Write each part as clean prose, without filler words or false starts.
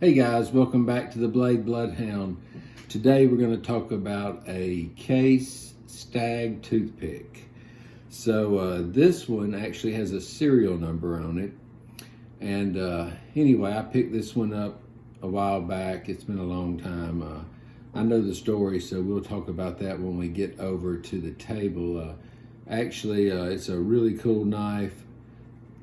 Hey guys, welcome back to the Blade Bloodhound. Today we're going to talk about a Case Stag toothpick. So this one actually has a serial number on it. And anyway, I picked this one up a while back. It's been a long time. I know the story, so we'll talk about that when we get over to the table. It's a really cool knife.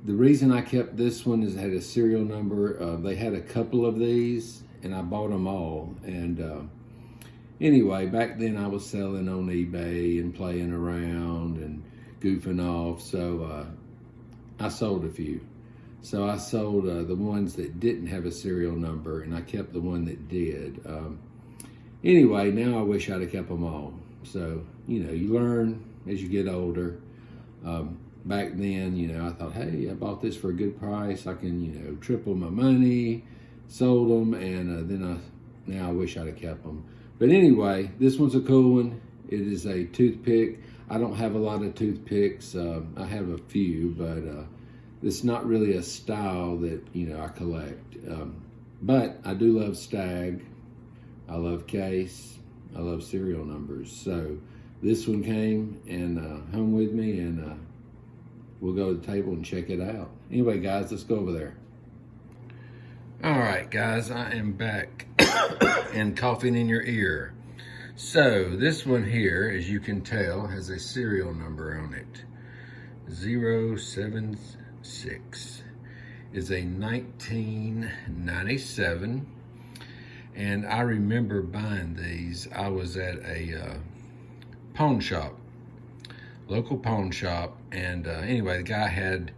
The reason I kept this one is it had a serial number. They had a couple of these and I bought them all. And anyway, back then I was selling on eBay and playing around and goofing off. So I sold a few. So I sold the ones that didn't have a serial number and I kept the one that did. Anyway, now I wish I'd have kept them all. So, you learn as you get older. Back then, I thought, hey, I bought this for a good price. I can, triple my money, sold them, and now I wish I'd have kept them. But anyway, this one's a cool one. It is a toothpick. I don't have a lot of toothpicks. I have a few, but it's not really a style that, I collect. But I do love Stag. I love Case. I love serial numbers. So this one came and hung with me, and we'll go to the table and check it out. Anyway, guys, let's go over there. All right, guys, I am back and coughing in your ear. So this one here, as you can tell, has a serial number on it. 076 is a 1997. And I remember buying these. I was at a pawn shop, local pawn shop, and anyway, the guy had,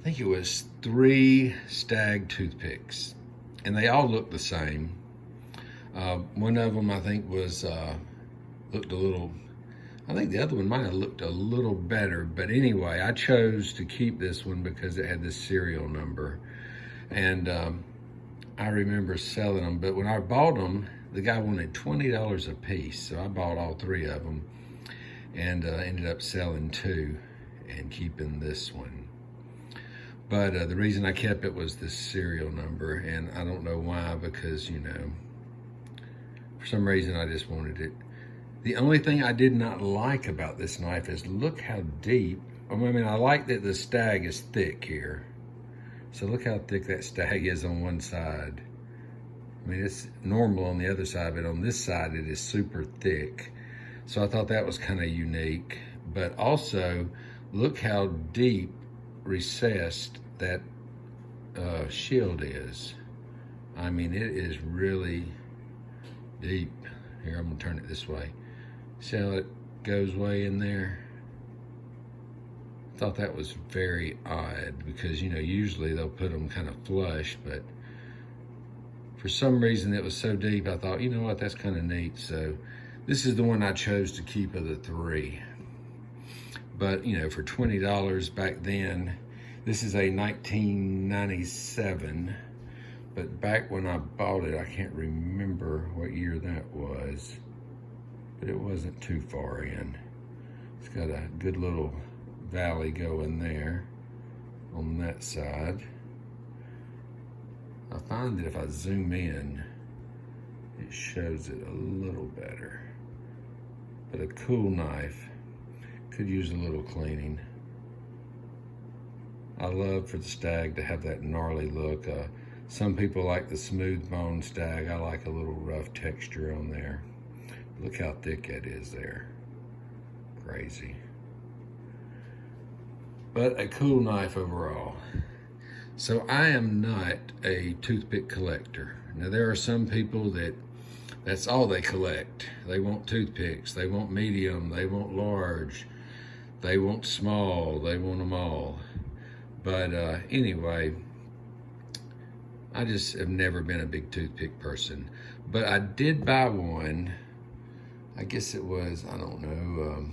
I think it was 3 Stag toothpicks, and they all looked the same. One of them, I think, looked a little, I think the other one might have looked a little better, but anyway, I chose to keep this one because it had this serial number, and I remember selling them, but when I bought them, the guy wanted $20 a piece, so I bought all 3 of them, and ended up selling 2 and keeping this one. But the reason I kept it was this serial number, and I don't know why, because, for some reason I just wanted it. The only thing I did not like about this knife is look how deep, I like that the Stag is thick here. So look how thick that Stag is on one side. It's normal on the other side, but on this side it is super thick. So I thought that was kind of unique. But also, look how deep recessed that shield is. It is really deep. Here, I'm gonna turn it this way. See how it goes way in there? Thought that was very odd because, usually they'll put them kind of flush, but for some reason it was so deep, I thought, you know what, that's kind of neat. So this is the one I chose to keep of the 3. But, for $20 back then, this is a 1997, but back when I bought it, I can't remember what year that was, but it wasn't too far in. It's got a good little valley going there on that side. I find that if I zoom in, it shows it a little better. But a cool knife, could use a little cleaning. I love for the Stag to have that gnarly look. Some people like the smooth bone Stag. I like a little rough texture on there. Look how thick it is there. Crazy. But a cool knife overall. So I am not a toothpick collector. Now there are some people that's all they collect. They want toothpicks, they want medium, they want large, they want small, they want them all. But anyway, I just have never been a big toothpick person. But I did buy one, I guess it was, I don't know,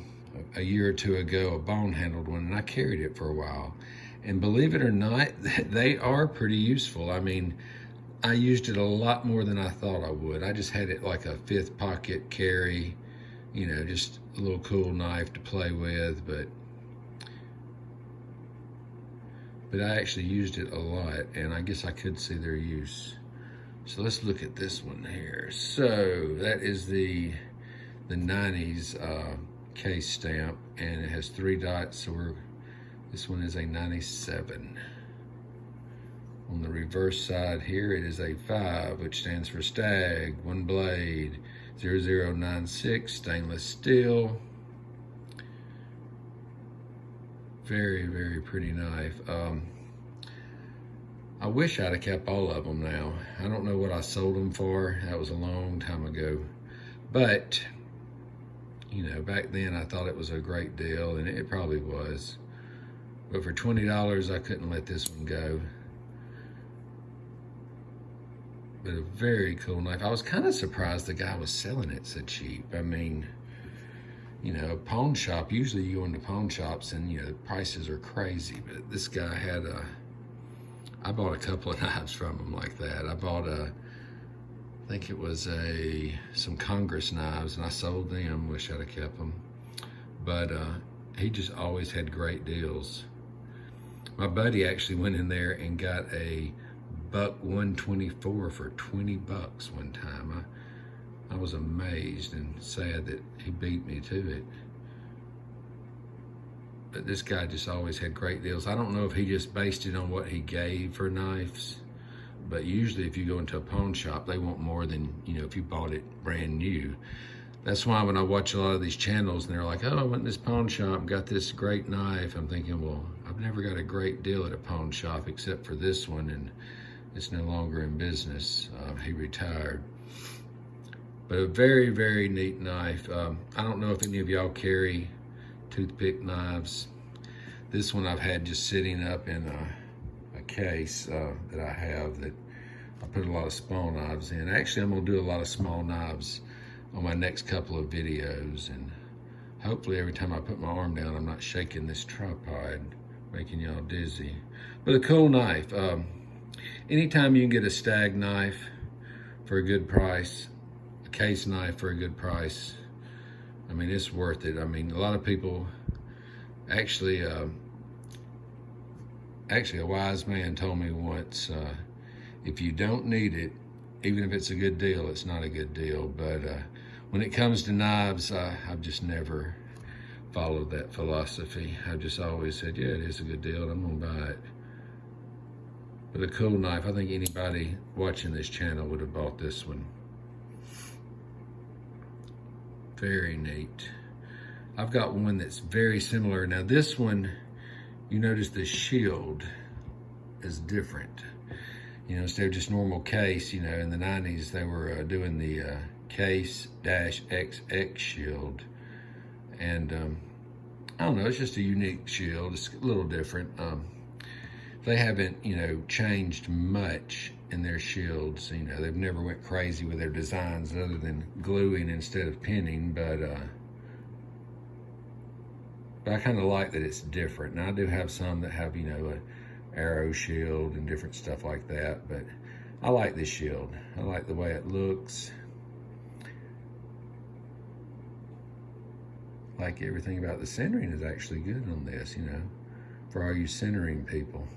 a year or 2 ago, a bone-handled one, and I carried it for a while. And believe it or not, they are pretty useful. I used it a lot more than I thought I would. I just had it like a 5th pocket carry, just a little cool knife to play with, but I actually used it a lot, and I guess I could see their use. So let's look at this one here. So that is the 90s case stamp, and it has 3 dots. So this one is a 97. On the reverse side here, it is a 5, which stands for Stag, 1 blade, 0096, stainless steel. Very, very pretty knife. I wish I'd have kept all of them now. I don't know what I sold them for. That was a long time ago. But, you know, back then I thought it was a great deal, and it probably was. But for $20, I couldn't let this one go. But a very cool knife. I was kind of surprised the guy was selling it so cheap. I mean, you know, a pawn shop, usually you go into pawn shops and, you know, the prices are crazy. But this guy had I bought a couple of knives from him like that. I bought I think it was some Congress knives, and I sold them. Wish I'd have kept them. But he just always had great deals. My buddy actually went in there and got a buck 124 for $20 one time. I was amazed and sad that he beat me to it. But this guy just always had great deals. I don't know if he just based it on what he gave for knives, but usually if you go into a pawn shop, they want more than, you know, if you bought it brand new. That's why when I watch a lot of these channels and they're like, oh, I went in this pawn shop, got this great knife, I'm thinking, well, I've never got a great deal at a pawn shop except for this one, and it's no longer in business. He retired. But a very, very neat knife. I don't know if any of y'all carry toothpick knives. This one I've had just sitting up in a case that I have that I put a lot of small knives in. Actually, I'm gonna do a lot of small knives on my next couple of videos, and hopefully every time I put my arm down, I'm not shaking this tripod, making y'all dizzy. But a cool knife. Anytime you can get a Stag knife for a good price, a case knife for a good price, I mean, it's worth it. I mean, a lot of people, actually a wise man told me once, if you don't need it, even if it's a good deal, it's not a good deal. But when it comes to knives, I've just never followed that philosophy. I've just always said, yeah, it is a good deal, and I'm gonna buy it. But a cool knife. I think anybody watching this channel would have bought this one. Very neat. I've got one that's very similar. Now this one, you notice the shield is different. You know, instead of just normal case, you know, in the 90s, they were doing the Case XX shield. And I don't know, it's just a unique shield. It's a little different. They haven't, you know, changed much in their shields. You know, they've never went crazy with their designs other than gluing instead of pinning, but I kind of like that it's different. Now I do have some that have, you know, an arrow shield and different stuff like that, but I like this shield. I like the way it looks. Like everything about the centering is actually good on this, you know, for all you centering people.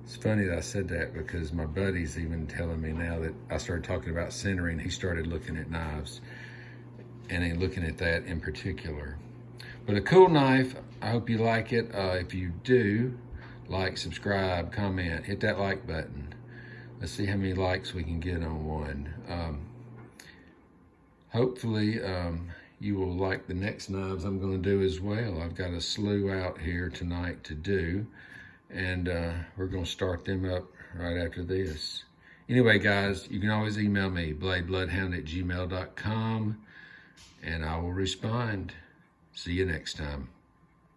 It's funny that I said that because my buddy's even telling me now that I started talking about centering, he started looking at knives and looking at that in particular. But a cool knife. I hope you like it. If you do, like, subscribe, comment, hit that like button. Let's see how many likes we can get on one. Hopefully you will like the next knives I'm going to do as well. I've got a slew out here tonight to do, and we're going to start them up right after this. Anyway, guys, you can always email me, bladebloodhound@gmail.com, and I will respond. See you next time.